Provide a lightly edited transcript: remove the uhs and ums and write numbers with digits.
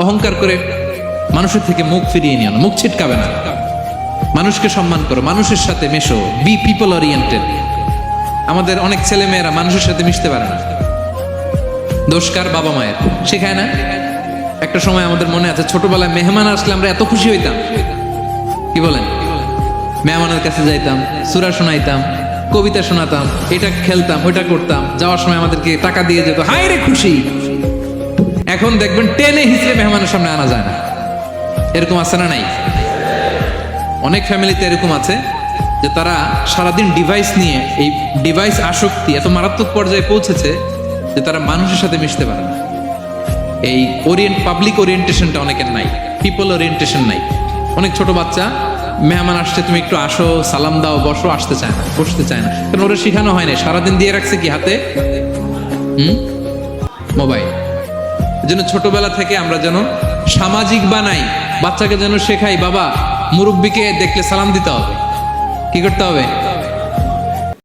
অহংকার করে মানুষের থেকে মুখ ফিরিয়ে নিও না, মুখ ছিটকাবে না। মানুষকে সম্মান করো, মানুষের সাথে মেশো, বি পিপল ওরিয়েন্টেড। আমাদের অনেক ছেলে মেয়েরা মানুষের সাথে মিশতে পারে না, দোষকার বাবা মায়ের, শেখায় না। একটা সময় আমাদের মনে আছে, ছোটবেলায় মেহমান আসলে আমরা এত খুশি হইতাম, কি বলেন? মেহমানের কাছে যাইতাম, সূরা শোনাইতাম, কবিতা শোনাতাম, এটা খেলতাম, ওইটা করতাম, যাওয়ার সময় আমাদেরকে টাকা দিয়ে যেত, হায় রে খুশি। এখন দেখবেন টেনে হিসেবে মেহমানের সামনে আনা যায় না। এরকম আছে না নাই? অনেক ফ্যামিলিতে এরকম আছে যে তারা সারাদিন ডিভাইস নিয়ে, এই ডিভাইস আসক্তি এত মারাত্মক পর্যায়ে পৌঁছেছে যে তারা মানুষের সাথে মিশতে পারে না। এই পাবলিক ওরিয়েন্টেশনটা অনেকের নাই, পিপল ওরিয়েন্টেশন নাই। অনেক ছোট বাচ্চা, মেহমান আসছে, তুমি একটু আসো, সালাম দাও, বসো, আসতে চায় না, বসতে চায় না, কারণ ওরা শেখানো হয় না। সারাদিন দিয়ে রাখছে কি হাতে? মোবাইল। যেন ছোটবেলা থেকে আমরা যেন সামাজিক বানাই, বাচ্চাকে যেন শেখাই, বাবা মুরব্বিকে দেখলে সালাম দিতে হবে। কি করতে হবে?